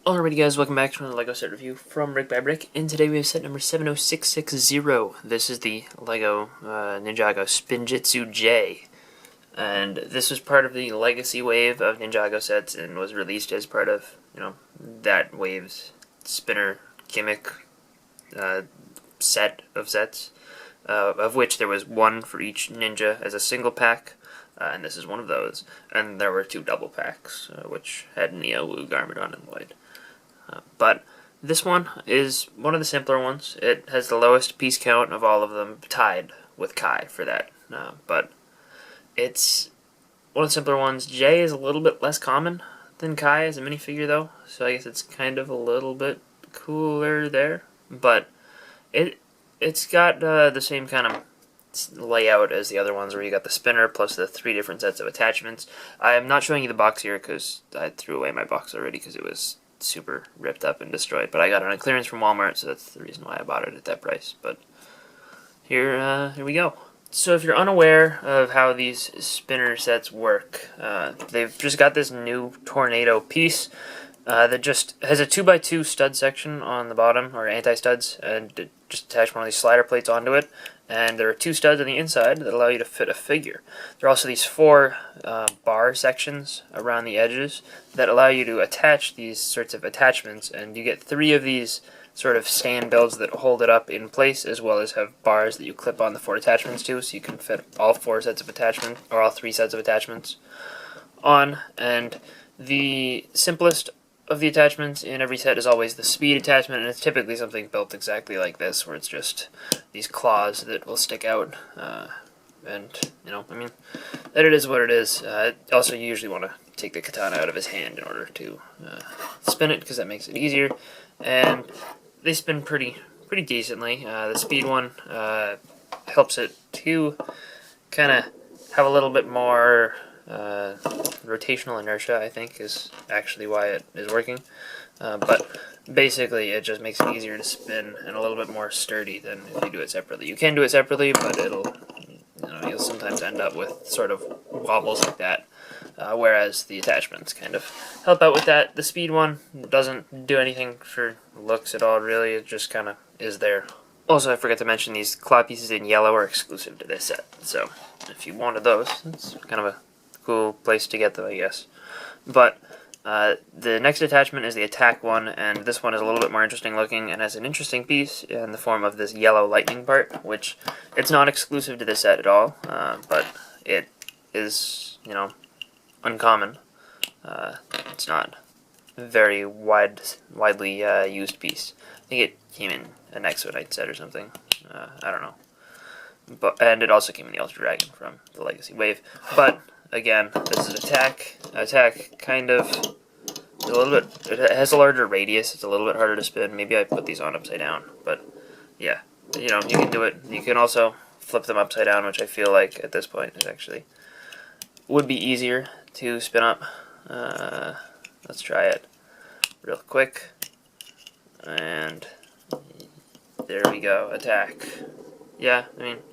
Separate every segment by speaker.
Speaker 1: Alrighty guys, welcome back to another LEGO set review from BrickByBrick, and today we have set number 70660. This is the LEGO Ninjago Spinjitzu J, and this was part of the legacy wave of Ninjago sets and was released as part of, that wave's spinner gimmick set of sets, of which there was one for each ninja as a single pack. And this is one of those. And there were two double packs, which had Neo, Wu, Garmadon, and Lloyd. But this one is one of the simpler ones. It has the lowest piece count of all of them, tied with Kai for that. But it's one of the simpler ones. J is a little bit less common than Kai as a minifigure, though. So I guess it's kind of a little bit cooler there. But it's got the same kind of layout as the other ones, where you got the spinner plus the three different sets of attachments. I am not showing you the box here because I threw away my box already because it was super ripped up and destroyed, but I got it on clearance from Walmart, so that's the reason why I bought it at that price. But here we go. So if you're unaware of how these spinner sets work, they've just got this new tornado piece that just has a 2x2 stud section on the bottom, or anti-studs, and it just attach one of these slider plates onto it. And there are two studs on the inside that allow you to fit a figure. There are also these four bar sections around the edges that allow you to attach these sorts of attachments, and you get three of these sort of stand builds that hold it up in place, as well as have bars that you clip on the four attachments to, so you can fit all four sets of attachments, or all three sets of attachments on. And the simplest of the attachments in every set is always the speed attachment, and it's typically something built exactly like this, where it's just these claws that will stick out, and, that it is what it is. Also, you usually want to take the katana out of his hand in order to spin it, because that makes it easier, and they spin pretty decently. The speed one helps it to kind of have a little bit more rotational inertia, I think, is actually why it is working. But basically, it just makes it easier to spin and a little bit more sturdy than if you do it separately. You can do it separately, but you'll sometimes end up with sort of wobbles like that. Whereas the attachments kind of help out with that. The speed one doesn't do anything for looks at all, really. It just kind of is there. Also, I forgot to mention, these claw pieces in yellow are exclusive to this set. So, if you wanted those, it's kind of a cool place to get them, I guess. But the next attachment is the attack one, and this one is a little bit more interesting looking and has an interesting piece in the form of this yellow lightning part, which it's not exclusive to this set at all, but it is, uncommon. It's not a very widely used piece. I think it came in a Nexodite set or something. I don't know. And it also came in the Ultra Dragon from the Legacy Wave. But again, this is attack. Attack kind of is a little bit. It has a larger radius. It's a little bit harder to spin. Maybe I put these on upside down, but yeah, you can do it. You can also flip them upside down, which I feel like at this point is actually would be easier to spin up. Let's try it real quick, and there we go. Attack. Yeah,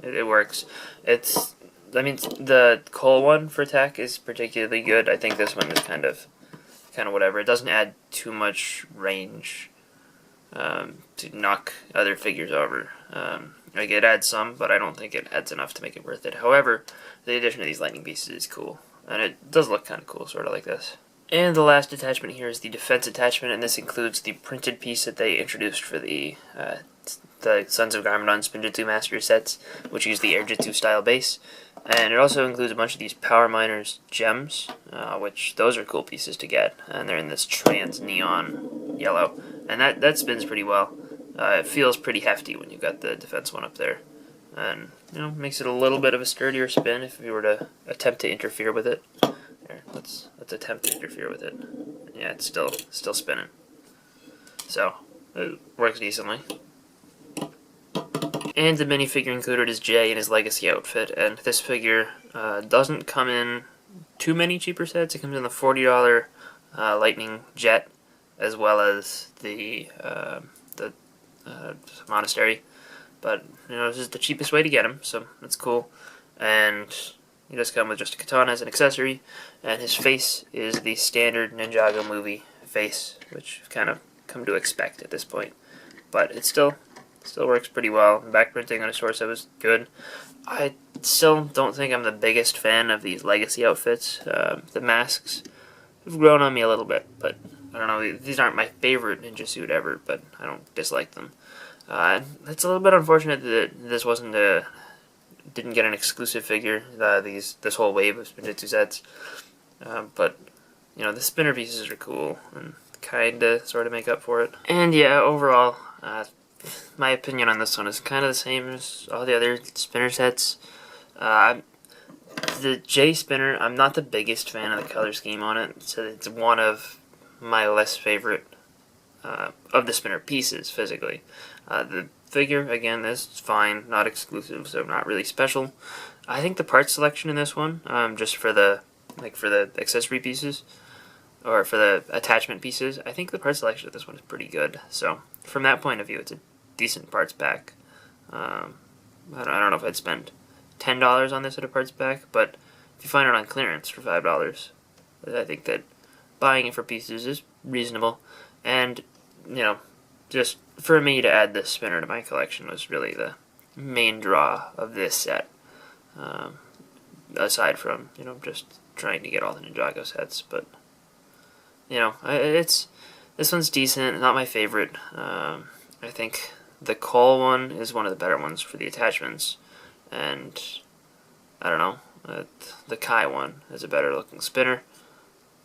Speaker 1: it works. The coal one for attack is particularly good. I think this one is kind of whatever. It doesn't add too much range to knock other figures over. It adds some, but I don't think it adds enough to make it worth it. However, the addition of these lightning pieces is cool, and it does look kind of cool, sort of like this. And the last attachment here is the defense attachment, and this includes the printed piece that they introduced for the Sons of Garmadon Spinjitzu Master sets, which use the Airjitsu style base. And it also includes a bunch of these Power Miners gems, which those are cool pieces to get, and they're in this trans neon yellow, and that spins pretty well. It feels pretty hefty when you've got the defense one up there, and makes it a little bit of a sturdier spin if you were to attempt to interfere with it. Here, let's attempt to interfere with it. Yeah, it's still spinning. So it works decently. And the minifigure included is Jay in his legacy outfit, and this figure doesn't come in too many cheaper sets. It comes in the $40 Lightning Jet, as well as the Monastery. But this is the cheapest way to get him, so that's cool. And He does come with just a katana as an accessory, and his face is the standard Ninjago movie face, which I've kind of come to expect at this point. But it still works pretty well. Back printing on a source that was good. I still don't think I'm the biggest fan of these legacy outfits. The masks have grown on me a little bit, but I don't know. These aren't my favorite ninja suit ever, but I don't dislike them. It's a little bit unfortunate that this didn't get an exclusive figure. This whole wave of Spinjitzu sets, but you know, the spinner pieces are cool and kinda sort of make up for it. And yeah, overall, my opinion on this one is kind of the same as all the other spinner sets. The J spinner, I'm not the biggest fan of the color scheme on it, so it's one of my less favorite of the spinner pieces physically. The figure, again, is fine, not exclusive, so not really special. I think the part selection in this one, just for the accessory pieces, or for the attachment pieces, I think the part selection of this one is pretty good. So from that point of view, it's a decent parts pack. I don't know if I'd spend $10 on this at a parts pack, but if you find it on clearance for $5, I think that buying it for pieces is reasonable. And you know, just for me to add this spinner to my collection was really the main draw of this set. Aside from, you know, just trying to get all the Ninjago sets, but you know, this one's decent. Not my favorite. I think the Cole one is one of the better ones for the attachments, and I don't know, the Kai one is a better looking spinner,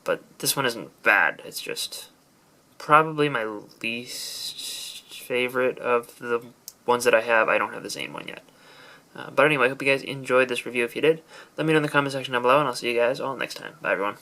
Speaker 1: but this one isn't bad. It's just probably my least favorite of the ones that I have. I don't have the Zane one yet. But anyway, I hope you guys enjoyed this review. If you did, let me know in the comment section down below, and I'll see you guys all next time. Bye, everyone.